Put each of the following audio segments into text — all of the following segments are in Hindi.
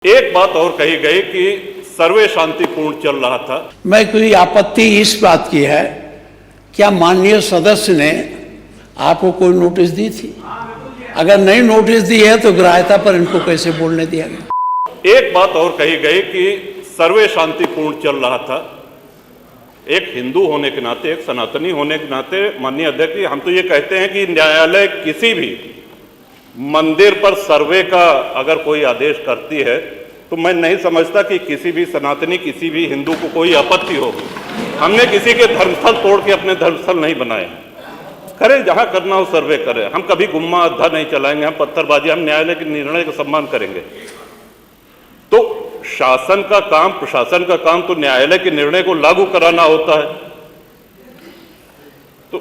एक बात और कही गई कि सर्वे शांतिपूर्ण चल रहा था। मैं कोई आपत्ति इस बात की है, क्या माननीय सदस्य ने आपको कोई नोटिस दी थी? अगर नहीं नोटिस दी है तो ग्राह्यता पर इनको कैसे बोलने दिया गया? एक बात और कही गई कि सर्वे शांतिपूर्ण चल रहा था। एक हिंदू होने के नाते, एक सनातनी होने के नाते माननीय अध्यक्ष जी, हम तो ये कहते हैं कि न्यायालय किसी भी मंदिर पर सर्वे का अगर कोई आदेश करती है तो मैं नहीं समझता कि किसी भी सनातनी, किसी भी हिंदू को कोई आपत्ति होगी। हमने किसी के धर्मस्थल तोड़ के अपने धर्मस्थल नहीं बनाए। करें जहां करना हो सर्वे करें। हम कभी गुम्मा अद्धा नहीं चलाएंगे, हम पत्थरबाजी, हम न्यायालय के निर्णय का सम्मान करेंगे। तो शासन का काम, प्रशासन का काम तो न्यायालय के निर्णय को लागू कराना होता है। तो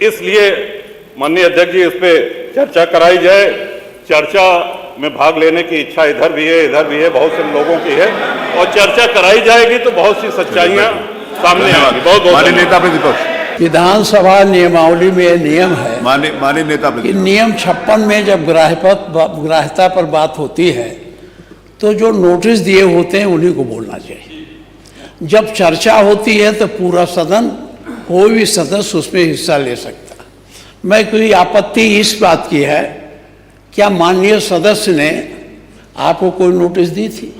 इसलिए माननीय अध्यक्ष जी, इस पे चर्चा कराई जाए। चर्चा में भाग लेने की इच्छा इधर भी है, इधर भी है, बहुत से लोगों की है, और चर्चा कराई जाएगी तो बहुत सी सच्चाइयां सामने आएंगी। बहुत बहुत नेता प्रतिपक्ष। विधानसभा नियमावली में यह नियम है, माननीय नेता कि नियम 56 में जब ग्राह्यता पर बात होती है तो जो नोटिस दिए होते हैं उन्हीं को बोलना चाहिए। जब चर्चा होती है तो पूरा सदन, कोई भी सदस्य उसमें हिस्सा ले सकता। मैं कोई आपत्ति इस बात की है, क्या माननीय सदस्य ने आपको कोई नोटिस दी थी?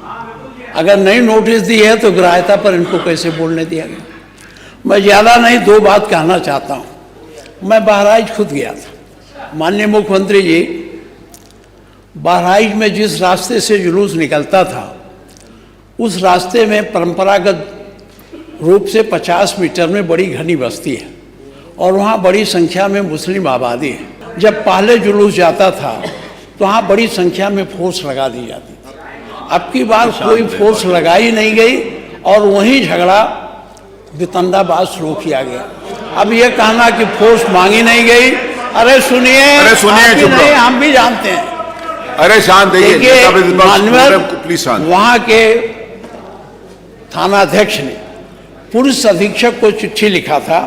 अगर नहीं नोटिस दी है तो ग्राह्यता पर इनको कैसे बोलने दिया गया? मैं ज़्यादा नहीं, दो बात कहना चाहता हूँ। मैं बहराइच खुद गया था। माननीय मुख्यमंत्री जी, बहराइच में जिस रास्ते से जुलूस निकलता था उस रास्ते में परंपरागत रूप से 50 मीटर में बड़ी घनी बस्ती है और वहाँ बड़ी संख्या में मुस्लिम आबादी है। जब पहले जुलूस जाता था तो वहाँ बड़ी संख्या में फोर्स लगा दी जाती थी। अब की बार कोई फोर्स लगाई नहीं गई और वहीं झगड़ा वितंडाबाज शुरू किया गया। अब ये कहना कि फोर्स मांगी नहीं गई, अरे सुनिए, नहीं, हम भी जानते हैं। अरे शांत वहाँ के थानाध्यक्ष ने पुलिस अधीक्षक को चिट्ठी लिखा था,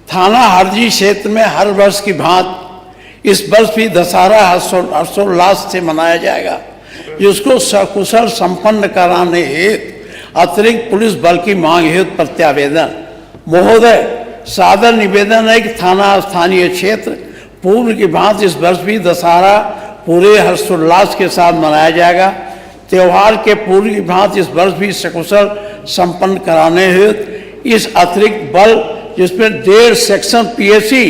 थाना हरजी क्षेत्र में हर वर्ष की भांति इस वर्ष भी दशहरा हर्षोल्लास से मनाया जाएगा, जिसको सकुशल संपन्न कराने हेतु अतिरिक्त पुलिस बल की मांग हेतु प्रत्यावेदन। महोदय, सादर निवेदन है कि थाना स्थानीय क्षेत्र पूर्व की भांति इस वर्ष भी दशहरा पूरे हर्षोल्लास के साथ मनाया जाएगा। त्यौहार के पूर्व की भांति इस वर्ष भी सकुशल संपन्न कराने हेतु इस अतिरिक्त बल, जिसमें 1.5 section PAC,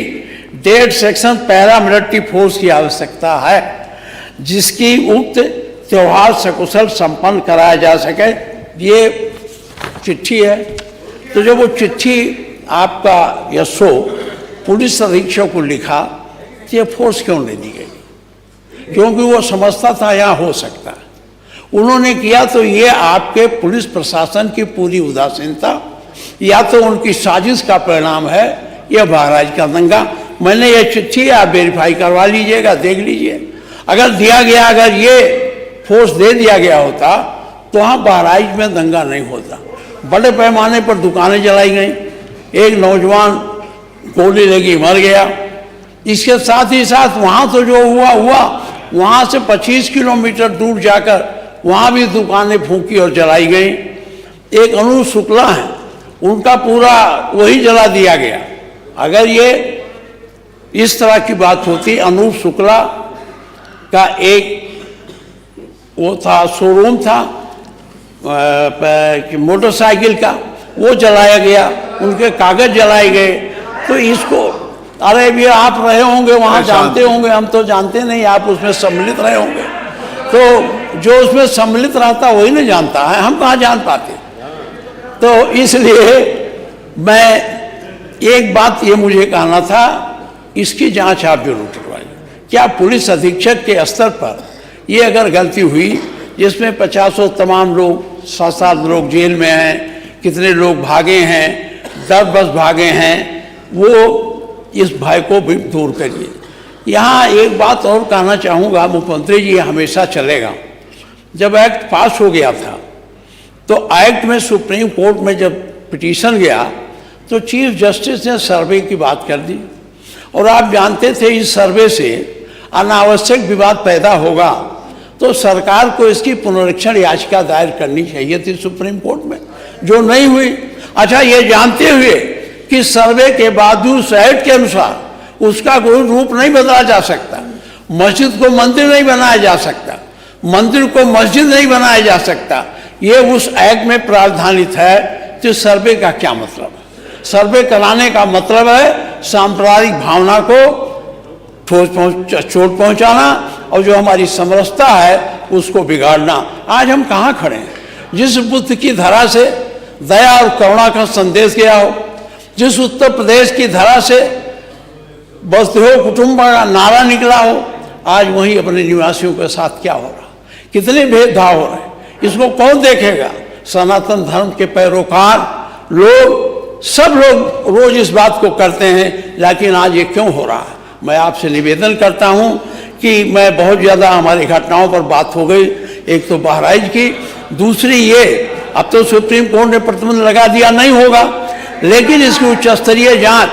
1.5 section paramilitary force की आवश्यकता है, जिसकी उक्त त्यौहार सकुशल संपन्न कराया जा सके। ये चिट्ठी है। तो जब वो चिट्ठी आपका यशो पुलिस अधीक्षक को लिखा तो ये फोर्स क्यों नहीं दी गई? क्योंकि वो समझता था यहाँ हो सकता है। उन्होंने किया तो ये आपके पुलिस प्रशासन की पूरी उदासीनता या तो उनकी साजिश का परिणाम है, यह बहराइच का दंगा। मैंने ये चिट्ठी आप वेरीफाई करवा लीजिएगा, देख लीजिए। अगर दिया गया, अगर ये फोर्स दे दिया गया होता तो वहाँ बहराइच में दंगा नहीं होता। बड़े पैमाने पर दुकानें जलाई गई, एक नौजवान गोली लगी मर गया। इसके साथ ही साथ वहाँ तो जो हुआ वहाँ से 25 किलोमीटर दूर जाकर वहाँ भी दुकानें फूंकी और जलाई गई। एक अनूप शुक्ला है, उनका पूरा वही जला दिया गया। अगर ये इस तरह की बात होती, अनूप शुक्ला का एक वो था, शोरूम था मोटरसाइकिल का, वो जलाया गया, उनके कागज जलाए गए। तो इसको, अरे भी आप रहे होंगे वहाँ, जानते होंगे, हम तो जानते नहीं, आप उसमें सम्मिलित रहे होंगे। तो जो उसमें सम्मिलित रहता वही नहीं जानता है, हम कहाँ जान पाते। तो इसलिए मैं एक बात ये मुझे कहना था, इसकी जांच आप जरूर करवाइए। क्या पुलिस अधीक्षक के स्तर पर ये अगर गलती हुई, जिसमें 50 तमाम लोग, 7 लोग जेल में हैं, कितने लोग भागे हैं, 10 बस भागे हैं, वो इस भय को भी दूर करिए। यहाँ एक बात और कहना चाहूँगा, मुख्यमंत्री जी, हमेशा चलेगा। जब एक्ट पास हो गया था तो एक्ट में सुप्रीम कोर्ट में जब पिटीशन गया तो चीफ जस्टिस ने सर्वे की बात कर दी। और आप जानते थे इस सर्वे से अनावश्यक विवाद पैदा होगा, तो सरकार को इसकी पुनरीक्षण याचिका दायर करनी चाहिए थी सुप्रीम कोर्ट में, जो नहीं हुई। अच्छा, ये जानते हुए कि सर्वे के बावजूद एक्ट के अनुसार उसका कोई रूप नहीं बदला जा सकता, मस्जिद को मंदिर नहीं बनाया जा सकता, मंदिर को मस्जिद नहीं बनाया जा सकता, ये उस एक्ट में प्रावधानित है। तो सर्वे का क्या मतलब है? सर्वे कराने का मतलब है सांप्रदायिक भावना को चोट पहुंचाना और जो हमारी समरसता है उसको बिगाड़ना। आज हम कहाँ खड़े हैं? जिस बुद्ध की धरा से दया और करुणा का संदेश गया हो, जिस उत्तर प्रदेश की धरा से वसुधैव कुटुंबकम का नारा निकला हो, आज वहीं अपने निवासियों के साथ क्या हो रहा, कितने भेदभाव हो रहे हैं, इसको कौन देखेगा? सनातन धर्म के पैरोकार लोग, सब लोग रोज इस बात को करते हैं, लेकिन आज ये क्यों हो रहा है? मैं आपसे निवेदन करता हूं कि मैं बहुत ज़्यादा हमारी घटनाओं पर बात हो गई, एक तो बहराइच की, दूसरी ये अब तो सुप्रीम कोर्ट ने प्रतिबंध लगा दिया, नहीं होगा, लेकिन इसकी उच्च स्तरीय जांच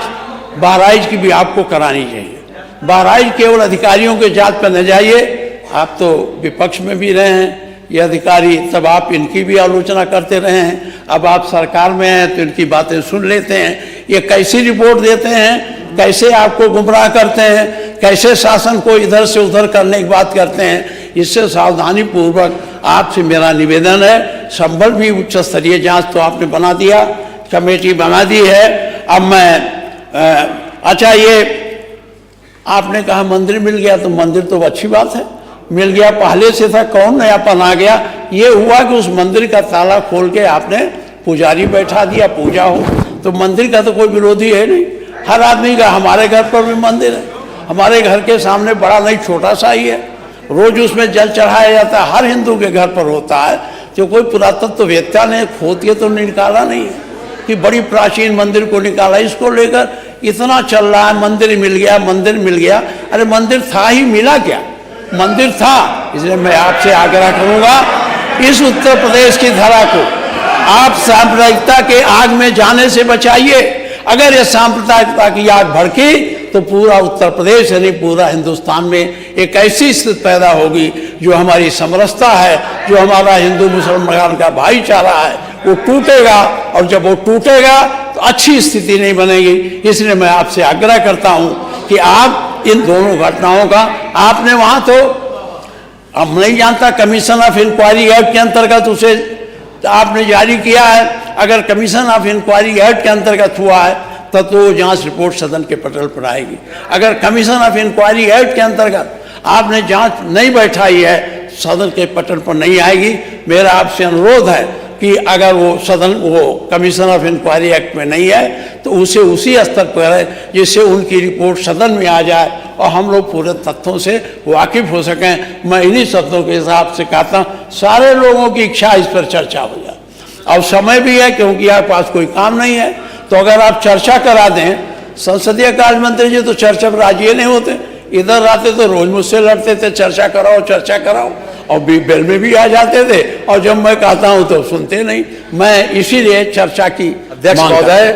बहराइच की भी आपको करानी चाहिए। बहराइच केवल अधिकारियों के जांच पर न जाइए, आप तो विपक्ष में भी रहे हैं, ये अधिकारी, तब आप इनकी भी आलोचना करते रहे हैं, अब आप सरकार में हैं तो इनकी बातें सुन लेते हैं। ये कैसी रिपोर्ट देते हैं, कैसे आपको गुमराह करते हैं, कैसे शासन को इधर से उधर करने की बात करते हैं। इससे सावधानी पूर्वक आपसे मेरा निवेदन है। संभल भी उच्च स्तरीय जांच तो आपने बना दिया, कमेटी बना दी है। अब मैं अच्छा, ये आपने कहा मंदिर मिल गया, तो मंदिर तो अच्छी बात है, मिल गया, पहले से था, कौन नयापन आ गया? ये हुआ कि उस मंदिर का ताला खोल के आपने पुजारी बैठा दिया, पूजा हो, तो मंदिर का तो कोई विरोधी है नहीं, हर आदमी का। हमारे घर पर भी मंदिर है, हमारे घर के सामने, बड़ा नहीं छोटा सा ही है, रोज उसमें जल चढ़ाया जाता है, हर हिंदू के घर पर होता है। तो कोई पुरातत्ववेत्ता ने खोद के तो निकाला नहीं है कि बड़ी प्राचीन मंदिर को निकाला। इसको लेकर इतना चल रहा है, मंदिर मिल गया, मंदिर मिल गया। अरे मंदिर था ही, मिला क्या? मंदिर था। इसलिए मैं आपसे आग्रह करूंगा, इस उत्तर प्रदेश की धरा को आप सांप्रदायिकता के आग में जाने से बचाइए। अगर ये सांप्रदायिकता की आग भड़की तो पूरा उत्तर प्रदेश यानी पूरा हिंदुस्तान में एक ऐसी स्थिति पैदा होगी जो हमारी समरसता है, जो हमारा हिंदू मुसलमान का भाईचारा है, वो टूटेगा। और जब वो टूटेगा तो अच्छी स्थिति नहीं बनेगी। इसलिए मैं आपसे आग्रह करता हूं कि आप इन दोनों घटनाओं का, आपने वहां तो, हम नहीं जानता, कमीशन ऑफ इंक्वायरी एक्ट के अंतर्गत उसे आपने जारी किया है। अगर कमीशन ऑफ इंक्वायरी एक्ट के अंतर्गत हुआ है तब तो जांच रिपोर्ट सदन के पटल पर आएगी। अगर कमीशन ऑफ इंक्वायरी एक्ट के अंतर्गत आपने जांच नहीं बैठाई है, सदन के पटल पर नहीं आएगी। मेरा आपसे अनुरोध है कि अगर वो सदन, वो कमीशन ऑफ इंक्वायरी एक्ट में नहीं है तो उसे उसी स्तर पर है जिससे उनकी रिपोर्ट सदन में आ जाए और हम लोग पूरे तथ्यों से वाकिफ हो सकें। मैं इन्हीं शब्दों के हिसाब से कहता हूँ, सारे लोगों की इच्छा इस पर चर्चा हो जाए। और समय भी है, क्योंकि आपके पास कोई काम नहीं है, तो अगर आप चर्चा करा दें, संसदीय कार्य मंत्री जी तो चर्चा पर राजी नहीं होते, इधर आते तो रोज मुझसे लड़ते थे, चर्चा कराओ चर्चा कराओ, और बेल में भी आ जाते थे, और जब मैं कहता हूं तो सुनते नहीं। मैं इसीलिए चर्चा की अध्यक्ष महोदय,